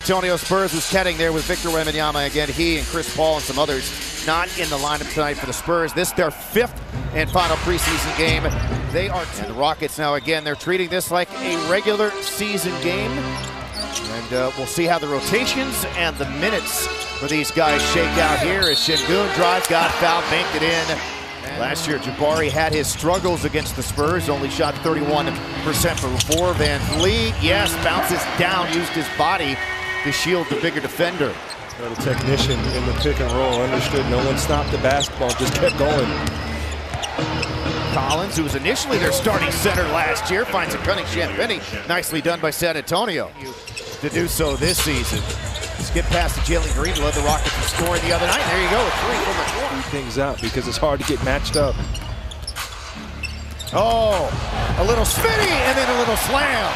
Antonio Spurs was catting there with Victor Wembanyama again. He and Chris Paul and some others not in the lineup tonight for the Spurs. This their 5th and final preseason game. They are and the Rockets now again, they're treating this like a regular season game. And we'll see how the rotations and the minutes for these guys shake out here as Şengün drives, got fouled, banked it in. Last year, Jabari had his struggles against the Spurs, only shot 31% from 4. Van Vliet, yes, bounces down, used his body to shield the bigger defender. The technician in the pick and roll understood no one stopped the basketball, just kept going. Collins, who was initially their starting center last year, finds a cunning Champagny. Nicely done by San Antonio to do so this season. Skip past to Jalen Green, led the Rockets in scoring the other night. There you go, a 3 from the corner. Speed things out because it's hard to get matched up. Oh, a little spinny and then a little slam.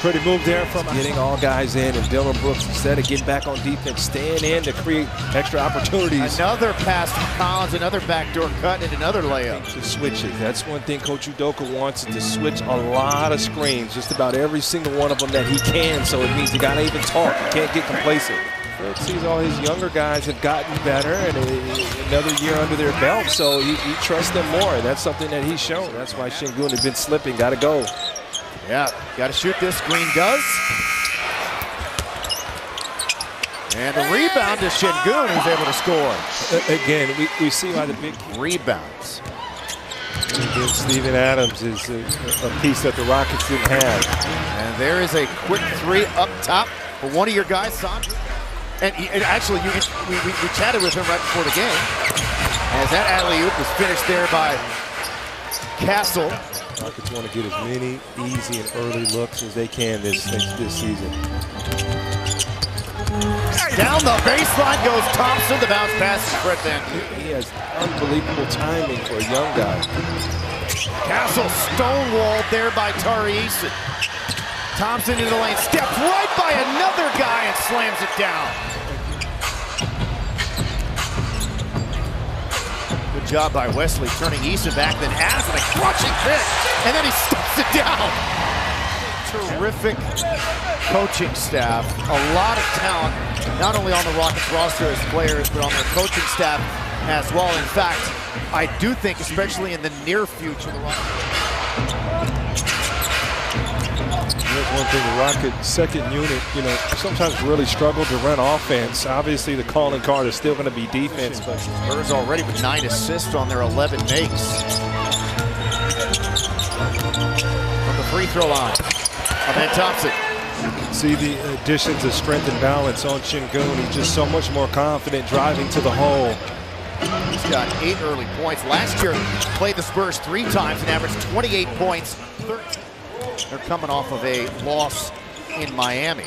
Pretty move there from getting all guys in, and Dillon Brooks, instead of getting back on defense, staying in to create extra opportunities. Another pass from Collins, another backdoor cut, and another layup. To switch it. That's one thing Coach Udoka wants, to switch a lot of screens, just about every single one of them that he can. So it means you got to even talk. You can't get complacent. Fred sees all his younger guys have gotten better and another year under their belt, so he trusts them more. And that's something that he's shown. That's why Şengün has been slipping. Got to go. Yeah, got to shoot this. Green does. And the rebound to Şengün, who's able to score. Again, we see why the big rebounds. Again, Steven Adams is a piece that the Rockets didn't have. And there is a quick 3 up top for one of your guys, Sandro. And actually, we chatted with him right before the game. As that alley-oop is finished there by Castle. Rockets want to get as many easy and early looks as they can this season. Down the baseline goes Thompson. The bounce pass is Fred Van Vliet. He has unbelievable timing for a young guy. Castle stonewalled there by Tari Eason. Thompson into the lane, stepped right by another guy and slams it down. Good job by Wesley turning Eason back, then has a crushing kick, and then he stuffs it down. Terrific coaching staff, a lot of talent, not only on the Rockets roster as players, but on their coaching staff as well. In fact, I do think, especially in the near future, the Rockets. One thing, the Rockets second unit, sometimes really struggle to run offense. Obviously, the calling card is still going to be defense, but Spurs already with 9 assists on their 11 makes. From the free throw line, Ahmed Thompson. See the additions of strength and balance on Şengün. He's just so much more confident driving to the hole. He's got 8 early points. Last year, played the Spurs 3 times and averaged 28 points. They're coming off of a loss in Miami.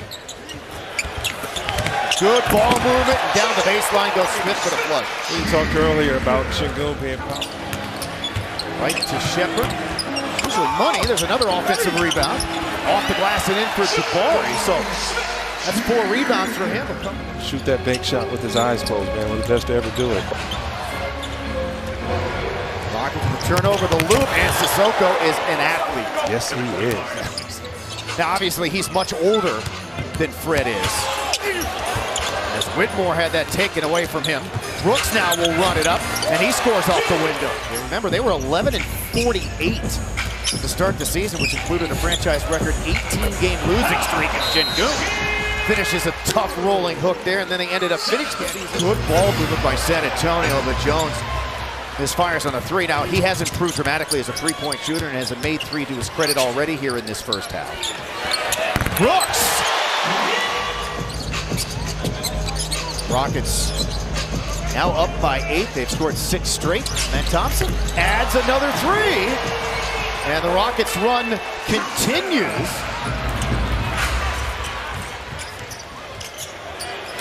Good ball movement. Down the baseline goes Smith for the flush. We talked earlier about Şengün being right to Shepard. Usually money. There's another offensive rebound. Off the glass and in for Jabari. So that's 4 rebounds for him. Shoot that bank shot with his eyes closed, man. One of the best to ever do it. Rockets will turn over the loop, and Sissoko is an athlete. Yes, he is. Now, obviously, he's much older than Fred is. As Whitmore had that taken away from him. Brooks now will run it up, and he scores off the window. Remember, they were 11-48 to start the season, which included a franchise record 18-game losing streak. And Şengün finishes a tough rolling hook there, and then they ended up finishing the season. Good ball movement by San Antonio, but Jones his fires on a 3. Now, he has improved dramatically as a 3-point shooter and has a made 3 to his credit already here in this first half. Brooks! Rockets now up by 8. They've scored 6 straight. And Thompson adds another 3. And the Rockets' run continues.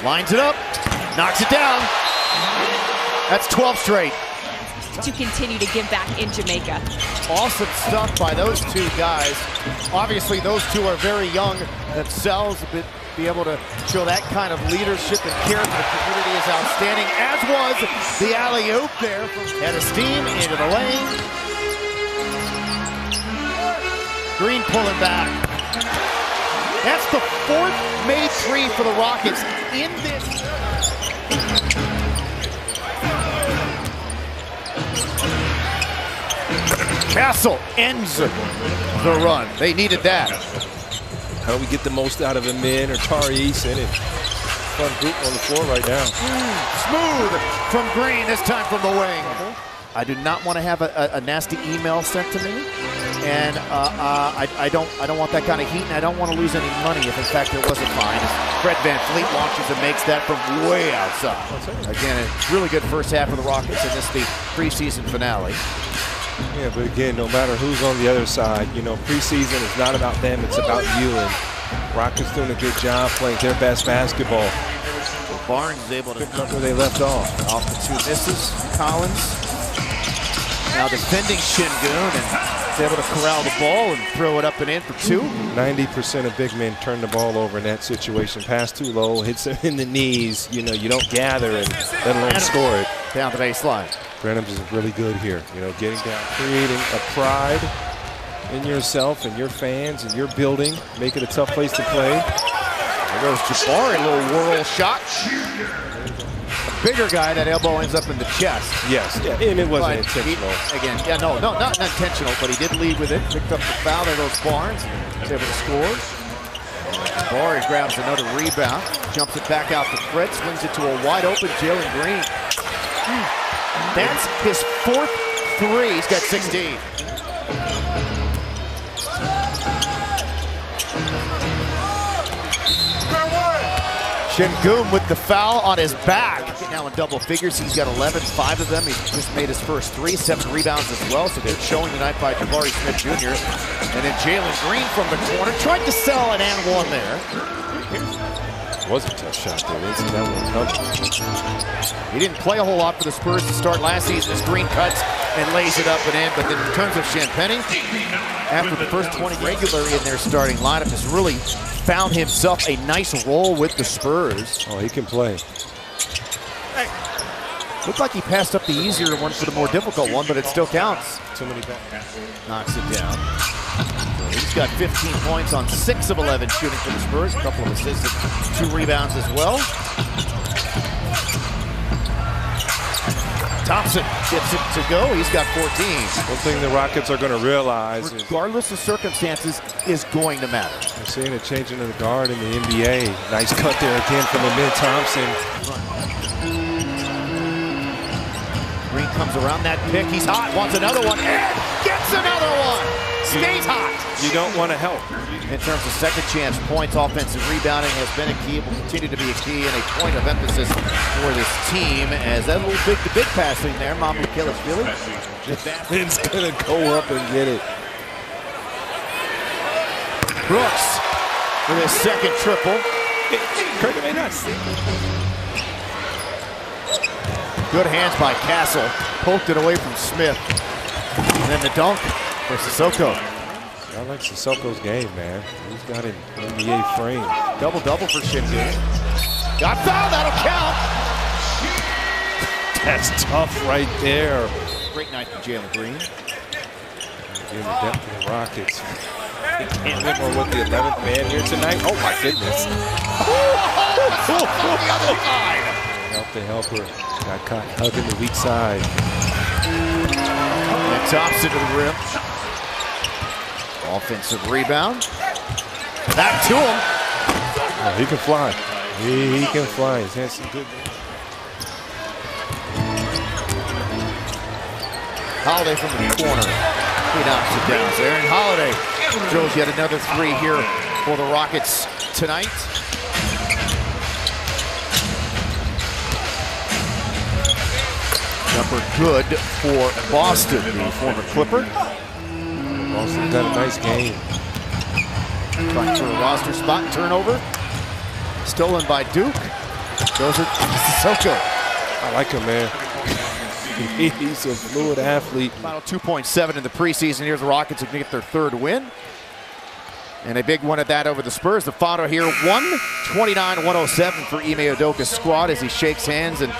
Lines it up, knocks it down. That's 12 straight. To continue to give back in Jamaica. Awesome stuff by those 2 guys. Obviously, those 2 are very young themselves, but be able to show that kind of leadership and care for the community is outstanding, as was the alley-oop there from head of steam into the lane. Green pulling back. That's the 4th made three for the Rockets in this. Castle ends the run. They needed that. How do we get the most out of him, man, or Tari Eason? And fun group on the floor right now. Smooth from Green, this time from the wing. I do not want to have a nasty email sent to me, and I don't want that kind of heat, and I don't want to lose any money if in fact there was a fine. Fred VanVleet launches and makes that from way outside. Again, a really good first half of the Rockets, and this is the preseason finale. Yeah, but again, no matter who's on the other side, you know, preseason is not about them, it's about you. And Rockets doing a good job playing their best basketball. Barnes is able to pick up where they left off. Off the two misses, Collins. Now defending Şengün, and is able to corral the ball and throw it up and in for two. 90% of big men turn the ball over in that situation. Pass too low, hits him in the knees. You know, you don't gather and let alone score it. Down the baseline. Branham is really good here. You know, getting down, creating a pride in yourself and your fans and your building, make it a tough place to play. There goes Jabari, a little whirl shot. A bigger guy, that elbow ends up in the chest. Yes, yeah, and it wasn't intentional. Not intentional, but he did lead with it. Picked up the foul. There goes Barnes. He's able to score. Jabari grabs another rebound, jumps it back out to Fred, swings it to a wide open Jalen Green. That's his 4th three. He's got 16. Şengün with the foul on his back. Now in double figures, he's got 11, 5 of them. He's just made his first 3, 7 rebounds as well. So good showing tonight by Jabari Smith Jr. And then Jalen Green from the corner. Tried to sell an and one there. Was a tough shot there. Didn't see that one coming. He didn't play a whole lot for the Spurs to start last season as Green cuts and lays it up and in. But then in terms of Champagnie, after the first 20 regularly in their starting lineup, has really found himself a nice role with the Spurs. Oh, he can play. Hey. Looked like he passed up the easier one for the more difficult one, but it still counts. Too many back. Knocks it down. He's got 15 points on 6 of 11 shooting for the Spurs. A couple of assists and 2 rebounds as well. Thompson gets it to go. He's got 14. One thing the Rockets are going to realize, regardless of circumstances, is going to matter. We're seeing a change in the guard in the NBA. Nice cut there again from Amin Thompson. Green comes around that pick. He's hot. Wants another one. And gets another one. Stays hot. You don't want to help. In terms of second chance points, offensive rebounding has been a key. It will continue to be a key and a point of emphasis for this team. As that little big passing there, Mamu Kelishvili. It's going to go up and get it. Brooks with his second triple. Kirk may not see. Good hands by Castle. Poked it away from Smith. And then the dunk for Sissoko. I like Sissoko's game, man. He's got an NBA frame. Double-double for Şengün. Got fouled, that'll count. That's tough right there. Great night for Jalen Green. Again, the depth of the Rockets. They can't win more with the 11th man here tonight. Oh my goodness. On the other side. Help the helper. Got caught hugging the weak side. And Thompson to the rim. Offensive rebound. Back to him. Oh, he can fly. He can fly. He's had some good. Holiday from the corner. He knocks it down. So Aaron Holiday drills yet another 3 here for the Rockets tonight. Jumper good for Boston, the former Clipper. Boston got a nice game. Trying for a roster spot and turnover. Stolen by Duke. Goes it to Sissoko. I like him, man. He's a fluid athlete. Final 2.7 in the preseason. Here's the Rockets who can get their 3rd win. And a big one at that over the Spurs. The final here, 129-107 for Ime Udoka's squad as he shakes hands and